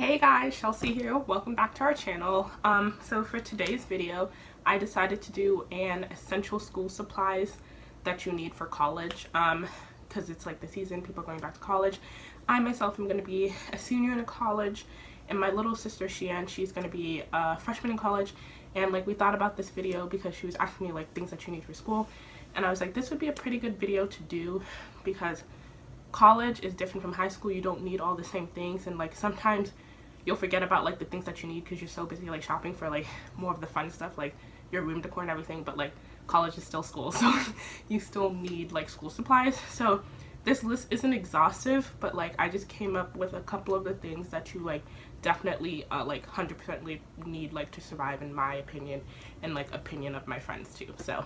Hey guys, Chelsea here. Welcome back to our channel. So for today's video, I decided to do an essential school supplies that you need for college. Because it's like the season, people are going back to college. I myself am going to be a senior in college, and my little sister Shian, she's going to be a freshman in college. And like we thought about this video because she was asking me like things that you need for school, and I was like, this would be a pretty good video to do because college is different from high school. You don't need all the same things, and like sometimes you'll forget about like the things that you need because you're so busy like shopping for like more of the fun stuff, like your room decor and everything. But like college is still school, so you still need like school supplies. So this list isn't exhaustive, but like I just came up with a couple of the things that you like definitely like 100% need like to survive, in my opinion, and like opinion of my friends too. So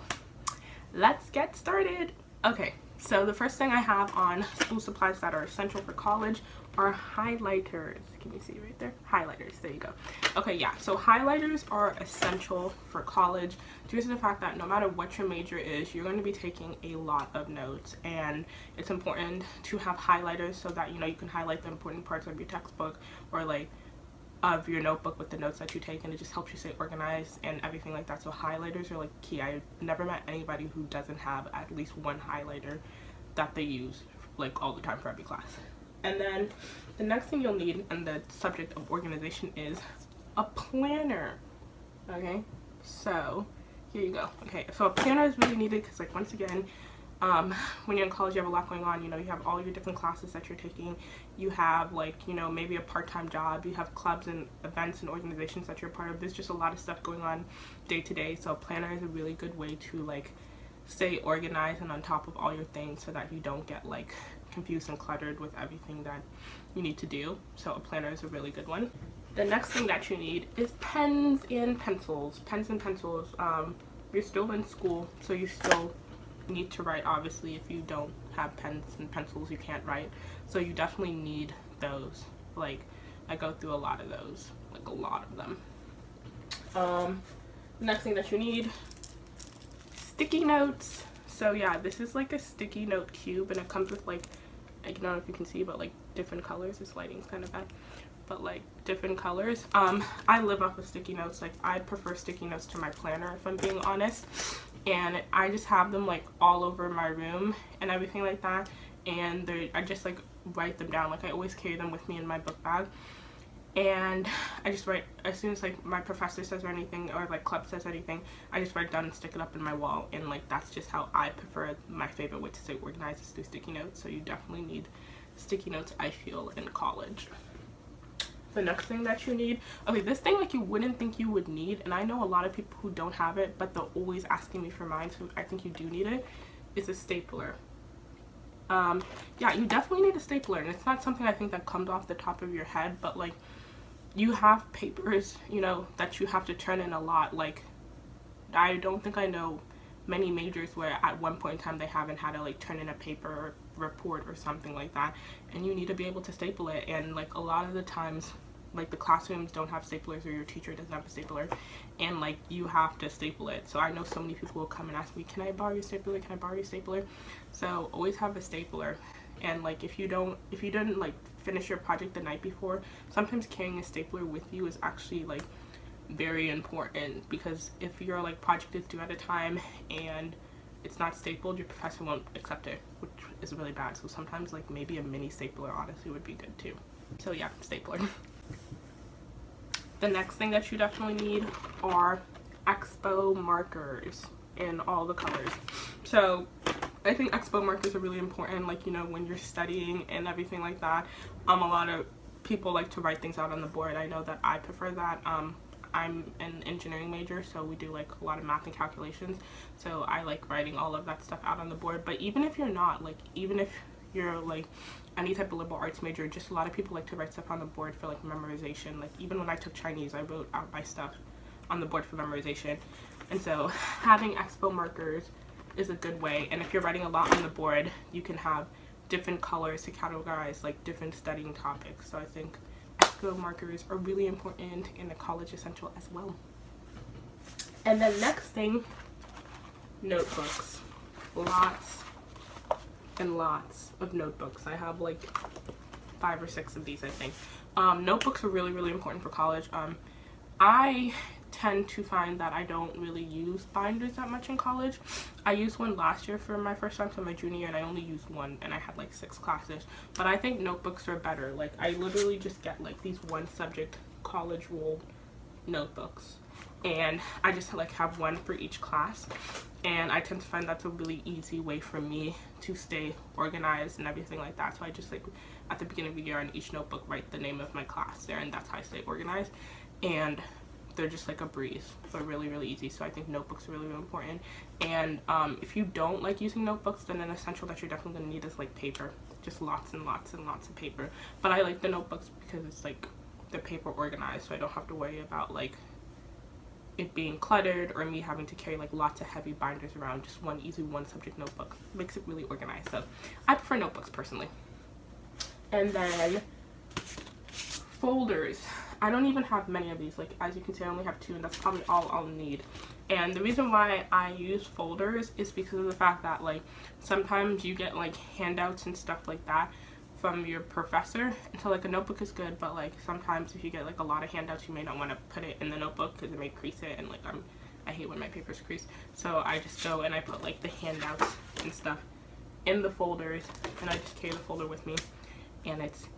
let's get started. Okay, so the first thing I have on school supplies that are essential for college are highlighters. Can you see right there? Highlighters, there you go. Okay, yeah, so highlighters are essential for college due to the fact that no matter what your major is, you're going to be taking a lot of notes, and it's important to have highlighters so that, you know, you can highlight the important parts of your textbook or like of your notebook with the notes that you take, and it just helps you stay organized and everything like that. So highlighters are like key. I've never met anybody who doesn't have at least one highlighter that they use like all the time for every class. And then the next thing you'll need in the subject of organization is a planner. Okay, so here you go. Okay, so a planner is really needed because like once again, when you're in college, you have a lot going on. You know, you have all your different classes that you're taking. You have like, you know, maybe a part-time job. You have clubs and events and organizations that you're part of. There's just a lot of stuff going on day to day. So a planner is a really good way to like stay organized and on top of all your things so that you don't get like confused and cluttered with everything that you need to do. So a planner is a really good one. The next thing that you need is pens and pencils. Pens and pencils. You're still in school, so you still need to write. Obviously, if you don't have pens and pencils, you can't write, so you definitely need those. Like I go through a lot of those, like a lot of them. The next thing that you need, sticky notes. So yeah, this is like a sticky note cube, and it comes with like, I don't know if you can see, but like different colors. This lighting's kind of bad, but like different colors. I live off of sticky notes. Like I prefer sticky notes to my planner, if I'm being honest, and I just have them like all over my room and everything like that, and I just like write them down. Like I always carry them with me in my book bag, and I just write as soon as like my professor says or anything, or like club says anything, I just write down and stick it up in my wall. And like that's just how I prefer. My favorite way to stay organized is through sticky notes, so you definitely need sticky notes, I feel, in college. The next thing that you need, okay, this thing like you wouldn't think you would need, and I know a lot of people who don't have it, but they're always asking me for mine, so I think you do need it, is a stapler. Yeah, you definitely need a stapler, and it's not something I think that comes off the top of your head, but like you have papers, you know, that you have to turn in a lot. Like I don't think I know many majors where at one point in time they haven't had to like turn in a paper or report or something like that, and you need to be able to staple it. And like a lot of the times, like the classrooms don't have staplers, or your teacher doesn't have a stapler, and like you have to staple it. So I know so many people will come and ask me, can I borrow your stapler, can I borrow your stapler? So always have a stapler. And like if you didn't like finish your project the night before, sometimes carrying a stapler with you is actually like very important, because if your like project is due at a time and it's not stapled, your professor won't accept it, which is really bad. So sometimes like maybe a mini stapler honestly would be good too. So yeah, stapler. The next thing that you definitely need are Expo markers in all the colors. So I think Expo markers are really important, like, you know, when you're studying and everything like that. A lot of people like to write things out on the board. I know that I prefer that. I'm an engineering major, so we do like a lot of math and calculations, so I like writing all of that stuff out on the board. But even if you're not, like even if you're like any type of liberal arts major, just a lot of people like to write stuff on the board for like memorization. Like even when I took Chinese, I wrote out my stuff on the board for memorization. And so having Expo markers is a good way. And if you're writing a lot on the board, you can have different colors to categorize like different studying topics. So I think Expo markers are really important in the college essential as well. And then next thing, notebooks. Lots and lots of notebooks. I have like 5 or 6 of these, I think. Notebooks are really, really important for college. I tend to find that I don't really use binders that much in college. I used one last year for my first time, so my junior year, and I only used one, and I had like 6 classes. But I think notebooks are better. Like, I literally just get like these one subject college ruled notebooks, and I just like have one for each class, and I tend to find that's a really easy way for me to stay organized and everything like that. So I just like at the beginning of the year on each notebook write the name of my class there, and that's how I stay organized. And they're just like a breeze. They're really, really easy. So I think notebooks are really, really important. And if you don't like using notebooks, then an essential that you're definitely going to need is like paper. Just lots and lots and lots of paper. But I like the notebooks because it's like the paper organized, so I don't have to worry about like it being cluttered or me having to carry like lots of heavy binders around. Just one easy one subject notebook makes it really organized. So I prefer notebooks personally. And then folders. I don't even have many of these. Like, as you can see, I only have 2, and that's probably all I'll need. And the reason why I use folders is because of the fact that like sometimes you get like handouts and stuff like that from your professor, and so like a notebook is good, but like sometimes if you get like a lot of handouts, you may not want to put it in the notebook because it may crease it, and like I hate when my papers crease. So I just go and I put like the handouts and stuff in the folders, and I just carry the folder with me, and it's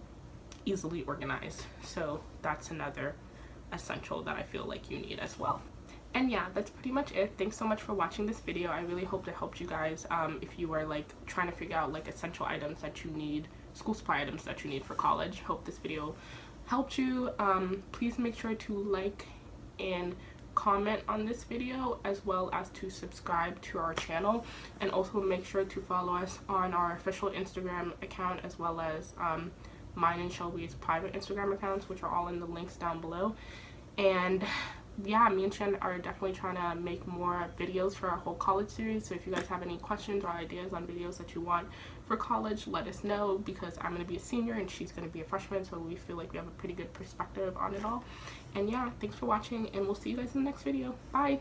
easily organized. So that's another essential that I feel like you need as well. And yeah, that's pretty much it. Thanks so much for watching this video. I really hope it helped you guys if you are like trying to figure out like essential items that you need, school supply items that you need for college. Hope this video helped you. Please make sure to like and comment on this video, as well as to subscribe to our channel, and also make sure to follow us on our official Instagram account, as well as mine and Shelby's private Instagram accounts, which are all in the links down below. And yeah, me and Shan are definitely trying to make more videos for our whole college series. So if you guys have any questions or ideas on videos that you want for college, let us know, because I'm going to be a senior and she's going to be a freshman, so we feel like we have a pretty good perspective on it all. And yeah, thanks for watching, and we'll see you guys in the next video. Bye!